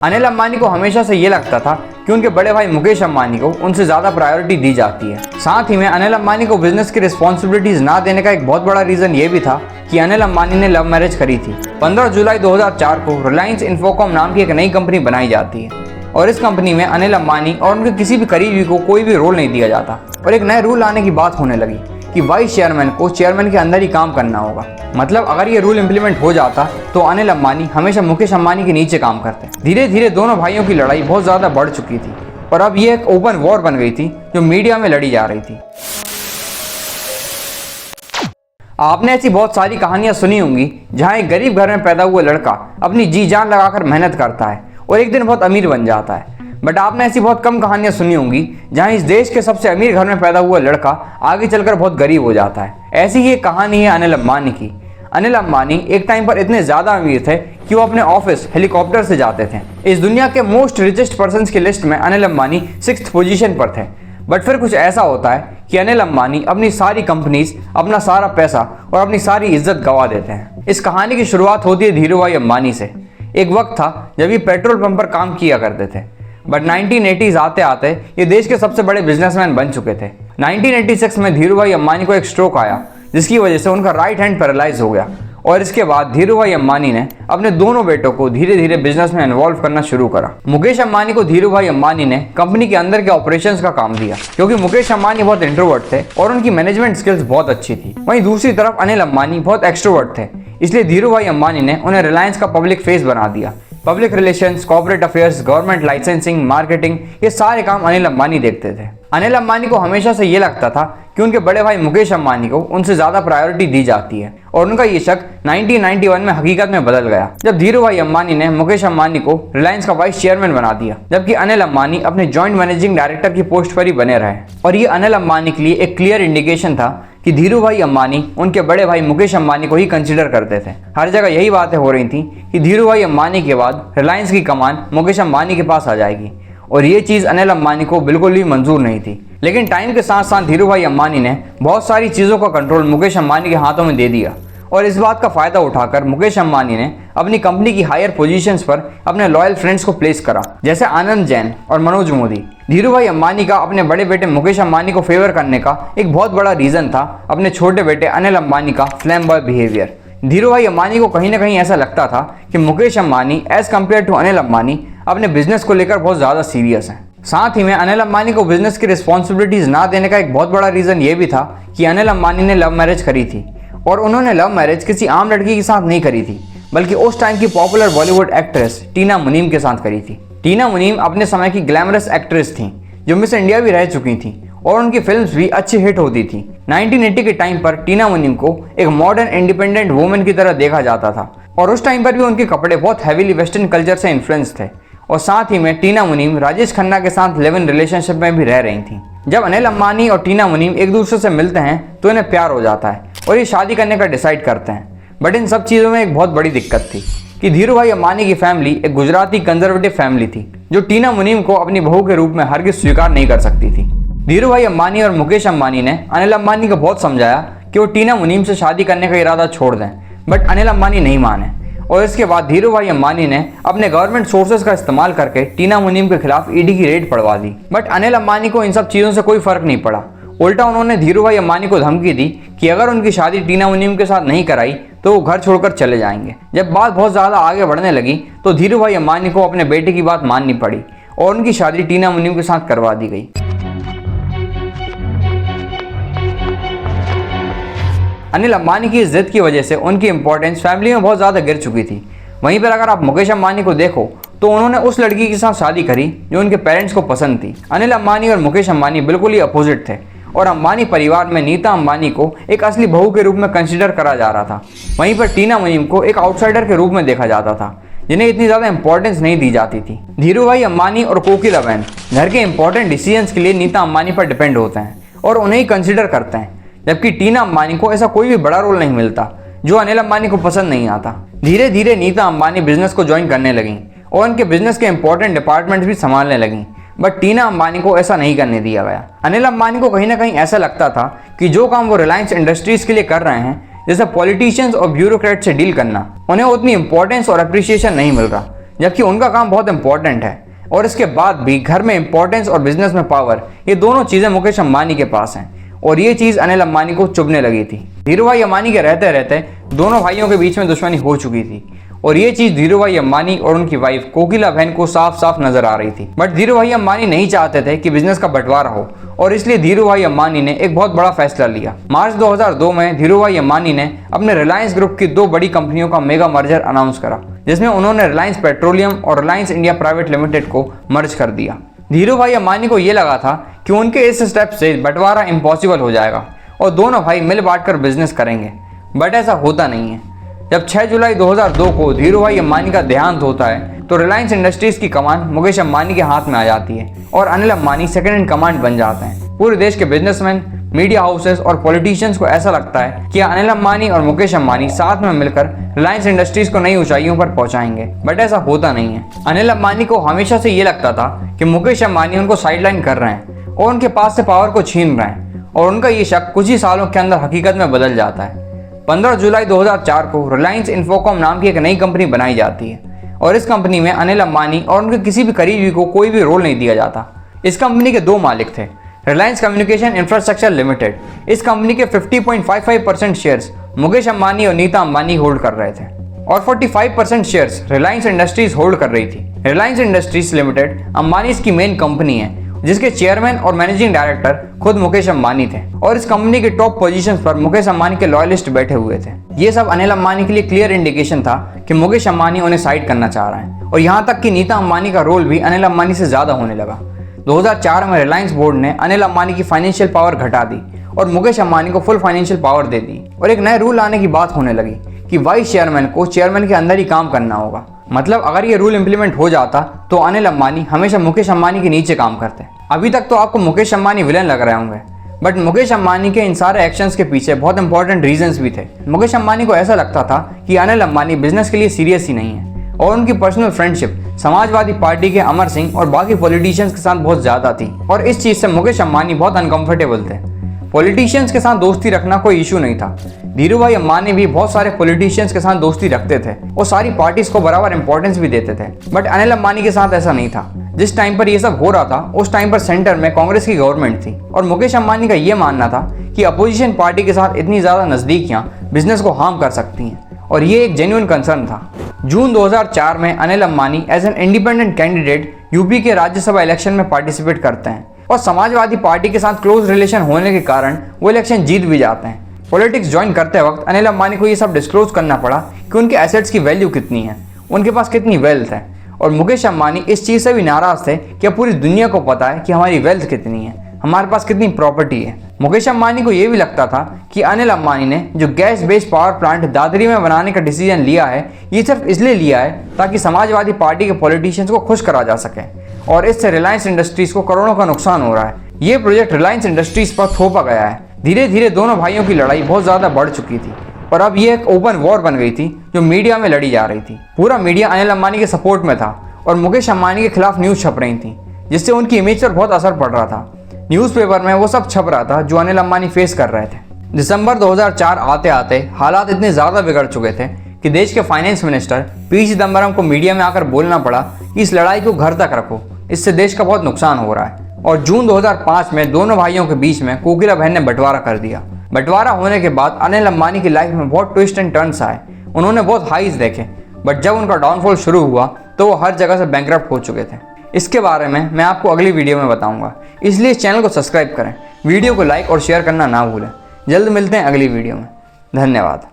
अनिल अंबानी को हमेशा से ये लगता था कि उनके बड़े भाई मुकेश अंबानी को उनसे ज़्यादा प्रायोरिटी दी जाती है। साथ ही में अनिल अंबानी को बिजनेस की रिस्पॉन्सिबिलिटीज ना देने का एक बहुत बड़ा रीज़न ये भी था कि अनिल अंबानी ने लव मैरिज करी थी। 15 जुलाई 2004 को रिलायंस इन्फोकॉम नाम की एक नई कंपनी बनाई जाती है और इस कंपनी में अनिल अंबानी और उनके किसी भी करीबी को कोई भी रोल नहीं दिया जाता और एक नए रूल आने की बात होने लगी कि वाइस चेयरमैन को चेयरमैन के अंदर ही काम करना होगा। मतलब अगर ये रूल इम्प्लीमेंट हो जाता तो अनिल अंबानी हमेशा मुकेश अंबानी के नीचे काम करते। धीरे धीरे दोनों भाइयों की लड़ाई बहुत ज़्यादा बढ़ चुकी थी और अब ये एक ओपन वॉर बन गई थी जो मीडिया में लड़ी जा रही थी। आपने ऐसी बहुत सारी कहानियां सुनी होंगी जहां एक गरीब घर में पैदा हुआ लड़का अपनी जी जान लगाकर मेहनत करता है और एक दिन बहुत अमीर बन जाता है। बट आपने ऐसी बहुत कम कहानियां सुनी होंगी जहां इस देश के सबसे अमीर घर में पैदा हुआ लड़का आगे चलकर बहुत गरीब हो जाता है। ऐसी ही एक कहानी है अनिल अंबानी की। अनिल अंबानी एक टाइम पर इतने ज़्यादा अमीर थे कि वो अपने ऑफिस हेलीकॉप्टर से जाते थे। इस दुनिया के मोस्ट रिचेस्ट पर्सन्स की लिस्ट में अनिल अंबानी 6th पोजीशन पर थे। बट फिर कुछ ऐसा होता है कि अनिल अंबानी अपनी सारी कंपनीज, अपना सारा पैसा और अपनी सारी इज्जत गंवा देते हैं। इस कहानी की शुरुआत होती है धीरूभाई अंबानी से। एक वक्त था जब ये पेट्रोल पंप पर काम किया करते थे बट 1980s आते आते ये देश के सबसे बड़े बिजनेसमैन बन चुके थे। 1986 में धीरूभाई अंबानी को एक स्ट्रोक आया जिसकी वजह से उनका राइट हैंड पैरालाइज हो गया और इसके बाद धीरूभाई अंबानी ने अपने दोनों बेटों को धीरे धीरे बिजनेस में इन्वॉल्व करना शुरू करा। मुकेश अंबानी को धीरूभाई अंबानी ने कंपनी के अंदर के ऑपरेशंस का काम दिया क्योंकि मुकेश अंबानी बहुत इंट्रोवर्ट थे और उनकी मैनेजमेंट स्किल्स बहुत अच्छी थी। वहीं दूसरी तरफ अनिल अंबानी बहुत एक्सट्रोवर्ट थे, इसलिए धीरूभाई अंबानी ने उन्हें रिलायंस का पब्लिक फेस बना दिया। Public relations, corporate affairs, government licensing, marketing, ये सारे काम अनिल अंबानी देखते थे। अनिल अंबानी को हमेशा से ये लगता था कि उनके बड़े भाई मुकेश अंबानी को उनसे ज़्यादा प्रायोरिटी दी जाती है और उनका ये शक 1991 में हकीकत में बदल गया जब धीरूभाई अंबानी ने मुकेश अंबानी को रिलायंस का वाइस चेयरमैन बना दिया, जबकि अनिल अंबानी अपने जॉइंट मैनेजिंग डायरेक्टर की पोस्ट पर ही बने रहे। और ये अनिल अंबानी के लिए एक क्लियर इंडिकेशन था कि धीरूभाई अंबानी उनके बड़े भाई मुकेश अंबानी को ही कंसिडर करते थे। हर जगह यही बातें हो रही थी कि धीरूभाई अंबानी के बाद रिलायंस की कमान मुकेश अंबानी के पास आ जाएगी और ये चीज़ अनिल अंबानी को बिल्कुल भी मंजूर नहीं थी। लेकिन टाइम के साथ साथ धीरूभाई अंबानी ने बहुत सारी चीज़ों का कंट्रोल मुकेश अंबानी के हाथों में दे दिया और इस बात का फ़ायदा उठाकर मुकेश अंबानी ने अपनी कंपनी की हायर पोजीशंस पर अपने लॉयल फ्रेंड्स को प्लेस करा, जैसे आनंद जैन और मनोज मोदी। धीरूभाई अंबानी का अपने बड़े बेटे मुकेश अंबानी को फेवर करने का एक बहुत बड़ा रीज़न था अपने छोटे बेटे अनिल अंबानी का flamboyant behaviour. Dhirubhai Ambani को कहीं ना कहीं ऐसा लगता था कि Mukesh Ambani as compared to Anil Ambani अपने बिजनेस को लेकर बहुत ज़्यादा सीरियस हैं। साथ ही में अनिल अंबानी को बिजनेस की रिस्पॉन्सिबिलिटीज़ ना देने का एक बहुत बड़ा रीज़न ये भी था कि अनिल अंबानी ने लव मैरिज करी थी और उन्होंने लव मैरिज किसी आम लड़की के साथ नहीं करी थी बल्कि उस टाइम की पॉपुलर बॉलीवुड एक्ट्रेस टीना मुनीम के साथ करी थी। टीना मुनीम अपने समय की ग्लैमरस एक्ट्रेस थी जो मिस इंडिया भी रह चुकी थी और उनकी फिल्म्स भी अच्छी हिट होती थी। 1980 के टाइम पर टीना मुनीम को एक मॉडर्न इंडिपेंडेंट वुमेन की तरह देखा जाता था और उस टाइम पर भी उनके कपड़े बहुत हैवीली वेस्टर्न कल्चर से इन्फ्लुएंस थे और साथ ही में टीना मुनीम राजेश खन्ना के साथ लिव इन रिलेशनशिप में भी रह रही थी। जब अनिल अंबानी और टीना मुनीम एक दूसरे से मिलते हैं तो इन्हें प्यार हो जाता है और ये शादी करने का डिसाइड करते हैं। बट इन सब चीज़ों में एक बहुत बड़ी दिक्कत थी कि धीरूभाई अंबानी की फैमिली एक गुजराती कंजर्वेटिव फैमिली थी जो टीना मुनीम को अपनी बहू के रूप में हरगिज स्वीकार नहीं कर सकती थी। धीरूभाई अंबानी और मुकेश अंबानी ने अनिल अंबानी को बहुत समझाया कि वो टीना मुनीम से शादी करने का इरादा छोड़ दें बट अनिल अंबानी नहीं माने और इसके बाद धीरूभाई अंबानी ने अपने गवर्नमेंट सोर्सेज का इस्तेमाल करके टीना मुनीम के खिलाफ ईडी की red Padwa the. But Anil Ambani को इन सब चीज़ों से कोई फर्क नहीं पड़ा। उल्टा उन्होंने धीरूभाई अंबानी को धमकी दी कि अगर उनकी शादी टीना मुनीम के साथ नहीं कराई तो वो घर छोड़कर चले जाएंगे। जब बात बहुत ज़्यादा आगे बढ़ने लगी तो धीरूभाई अंबानी को अपने बेटे की बात माननी पड़ी और उनकी शादी टीना मुनीम के साथ करवा दी गई। अनिल अंबानी की इस जिद की वजह से उनकी इंपॉर्टेंस फैमिली में बहुत ज़्यादा गिर चुकी थी। वहीं पर अगर आप मुकेश अंबानी को देखो तो उन्होंने उस लड़की के साथ शादी करी जो उनके पेरेंट्स को पसंद थी। अनिल अंबानी और मुकेश अंबानी बिल्कुल ही अपोजिट थे और अंबानी परिवार में नीता अंबानी को एक असली बहू के रूप में कंसिडर करा जा रहा था। वहीं पर टीना मुनीम को एक आउटसाइडर के रूप में देखा जाता था जिन्हें इतनी ज़्यादा इंपॉर्टेंस नहीं दी जाती थी। धीरूभाई अंबानी और कोकिलाबेन घर के इंपॉर्टेंट डिसीजंस के लिए नीता अंबानी पर डिपेंड होते हैं और उन्हें ही कंसिडर करते हैं, जबकि टीना अंबानी को ऐसा कोई भी बड़ा रोल नहीं मिलता जो अनिल अंबानी को पसंद नहीं आता। धीरे धीरे नीता अंबानी बिजनेस को ज्वाइन करने लगी और उनके बिजनेस के इंपॉर्टेंट डिपार्टमेंट्स भी संभालने लगी बट टीना अंबानी को ऐसा नहीं करने दिया गया। अनिल अंबानी को कहीं ना कहीं ऐसा लगता था कि जो काम वो रिलायंस इंडस्ट्रीज के लिए कर रहे हैं, जैसे पॉलिटिशियंस और ब्यूरोक्रेट से डील करना, उन्हें उतनी इंपॉर्टेंस और अप्रिसिएशन नहीं मिल रहा जबकि उनका काम बहुत इंपॉर्टेंट है और इसके बाद भी घर में इंपॉर्टेंस और बिजनेस में पावर, ये दोनों चीज़ें मुकेश अंबानी के पास हैं और ये चीज़ अनिल अंबानी को चुभने लगी थी। धीरू भाई अंबानी के रहते रहते दोनों भाइयों के बीच में दुश्मनी हो चुकी थी और ये चीज़ धीरू भाई अंबानी और उनकी वाइफ कोकिला बहन को साफ साफ नजर आ रही थी। बट धीरू भाई अंबानी नहीं चाहते थे कि बिजनेस का बंटवारा हो और इसलिए धीरू भाई अंबानी ने एक बहुत बड़ा फैसला लिया। मार्च 2002 में धीरू भाई अंबानी ने अपने रिलायंस ग्रुप की 2 बड़ी कंपनियों का मेगा मर्जर अनाउंस करा, जिसमें उन्होंने रिलायंस पेट्रोलियम और रिलायंस इंडिया प्राइवेट लिमिटेड को मर्ज कर दिया। धीरू भाई अंबानी को यह लगा था कि उनके इस स्टेप से बंटवारा इम्पॉसिबल हो जाएगा और दोनों भाई मिल बांट कर बिजनेस करेंगे, बट ऐसा होता नहीं है। जब 6 जुलाई 2002 को धीरू भाई अंबानी का देहांत होता है तो रिलायंस इंडस्ट्रीज की कमान मुकेश अंबानी के हाथ में आ जाती है और Anil Ambani second in command बन जाते हैं। पूरे देश के बिजनेसमैन, मीडिया हाउसेस और पॉलिटिशियंस को ऐसा लगता है कि अनिल अंबानी और मुकेश अंबानी साथ में मिलकर रिलायंस इंडस्ट्रीज को नई ऊंचाइयों पर पहुंचाएंगे, बट ऐसा होता नहीं है। अनिल अंबानी को हमेशा से ये लगता था कि मुकेश अंबानी उनको साइडलाइन कर रहे हैं और उनके पास से पावर को छीन रहे हैं और उनका ये शक कुछ ही सालों के अंदर हकीकत में बदल जाता है। 15 जुलाई 2004 को रिलायंस इन्फोकॉम नाम की एक नई कंपनी बनाई जाती है और इस कंपनी में अनिल अंबानी और उनके किसी भी करीबी को कोई भी रोल नहीं दिया जाता। इस कंपनी के 2 मालिक थे, रिलायंस कम्युनिकेशन इंफ्रास्ट्रक्चर लिमिटेड। इस कंपनी के 50.55% शेयर्स मुकेश अंबानी और नीता अंबानी होल्ड कर रहे थे और 45% शेयर्स रिलायंस इंडस्ट्रीज होल्ड कर रही थी। रिलायंस इंडस्ट्रीज लिमिटेड अंबानी की मेन कंपनी है जिसके चेयरमैन और मैनेजिंग डायरेक्टर खुद मुकेश अंबानी थे और इस कंपनी के टॉप पोजीशंस पर मुकेश अंबानी के लॉयलिस्ट बैठे हुए थे। ये सब अनिल अंबानी के लिए क्लियर इंडिकेशन था कि मुकेश अंबानी उन्हें साइड करना चाह रहे हैं और यहाँ तक कि नीता अंबानी का रोल भी अनिल अंबानी से ज्यादा होने लगा। 2004 में रिलायंस बोर्ड ने अनिल अंबानी की फाइनेंशियल पावर घटा दी और मुकेश अंबानी को फुल फाइनेंशियल पावर दे दी और एक नए रूल आने की बात होने लगी कि वाइस चेयरमैन को चेयरमैन के अंदर ही काम करना होगा। मतलब अगर ये रूल इंप्लीमेंट हो जाता तो अनिल अंबानी हमेशा मुकेश अंबानी के नीचे काम करते। अभी तक तो आपको मुकेश अंबानी विलन लग रहे होंगे, बट मुकेश अंबानी के इन सारे एक्शंस के पीछे बहुत इंपॉर्टेंट रीजंस भी थे। मुकेश अंबानी को ऐसा लगता था कि अनिल अंबानी बिजनेस के लिए सीरियस ही नहीं है और उनकी पर्सनल फ्रेंडशिप समाजवादी पार्टी के अमर सिंह और बाकी पॉलिटिशियंस के साथ बहुत ज्यादा थी और इस चीज से मुकेश अंबानी बहुत अनकंफर्टेबल थे। पॉलिटिशियंस के साथ दोस्ती रखना कोई इशू नहीं था। धीरू भाई अंबानी भी बहुत सारे पॉलिटिशियंस के साथ दोस्ती रखते थे और सारी पार्टीज को बराबर इंपॉर्टेंस भी देते थे, बट अनिल अंबानी के साथ ऐसा नहीं था। जिस टाइम पर ये सब हो रहा था उस टाइम पर सेंटर में कांग्रेस की गवर्नमेंट थी और मुकेश अंबानी का ये मानना था कि अपोजिशन पार्टी के साथ इतनी ज्यादा नजदीकियां बिजनेस को हार्म कर सकती हैं और ये एक जेन्युइन कंसर्न था। जून 2004 में Anil Ambani as an independent candidate UP के राज्यसभा इलेक्शन में पार्टिसिपेट करते हैं और समाजवादी पार्टी के साथ क्लोज रिलेशन होने के कारण वो इलेक्शन जीत भी जाते हैं। पॉलिटिक्स ज्वाइन करते वक्त अनिल अंबानी को ये सब डिस्क्लोज करना पड़ा कि उनके एसेट्स की वैल्यू कितनी है, उनके पास कितनी वेल्थ है और मुकेश अंबानी इस चीज़ से भी नाराज थे कि अब पूरी दुनिया को पता है कि हमारी वेल्थ कितनी है, हमारे पास कितनी प्रॉपर्टी है। मुकेश अंबानी को यह भी लगता था कि अनिल अंबानी ने जो gas based power plant Dadri में बनाने का डिसीजन लिया है ये सिर्फ इसलिए लिया है ताकि समाजवादी पार्टी के पॉलिटिशियंस को खुश करा जा सके और इससे रिलायंस इंडस्ट्रीज को करोड़ों का नुकसान हो रहा है। ये प्रोजेक्ट रिलायंस इंडस्ट्रीज पर थोपा गया है। धीरे धीरे दोनों भाइयों की लड़ाई बहुत ज़्यादा बढ़ चुकी थी और अब ये एक ओपन वॉर बन गई थी जो मीडिया में लड़ी जा रही थी। पूरा मीडिया अनिल अंबानी के सपोर्ट में था और मुकेश अंबानी के खिलाफ न्यूज़ छप रही थी जिससे उनकी इमेज पर बहुत असर पड़ रहा था। न्यूज़पेपर में वो सब छप रहा था जो अनिल अंबानी फेस कर रहे थे। दिसंबर 2004 आते आते हालात इतने ज़्यादा बिगड़ चुके थे कि देश के फाइनेंस मिनिस्टर पी चिदम्बरम को मीडिया में आकर बोलना पड़ा कि इस लड़ाई को घर तक रखो, इससे देश का बहुत नुकसान हो रहा है। और जून 2005 में दोनों भाइयों के बीच में कोकिला बहन ने बंटवारा कर दिया। बंटवारा होने के बाद अनिल अंबानी की लाइफ में बहुत ट्विस्ट एंड टर्न्स आए। उन्होंने बहुत हाईज देखे, बट जब उनका डाउनफॉल शुरू हुआ तो वो हर जगह से बैंकरप्ट हो चुके थे। इसके बारे में मैं आपको अगली वीडियो में बताऊंगा, इसलिए इस चैनल को सब्सक्राइब करें, वीडियो को लाइक और शेयर करना ना भूलें। जल्द मिलते हैं अगली वीडियो में। धन्यवाद।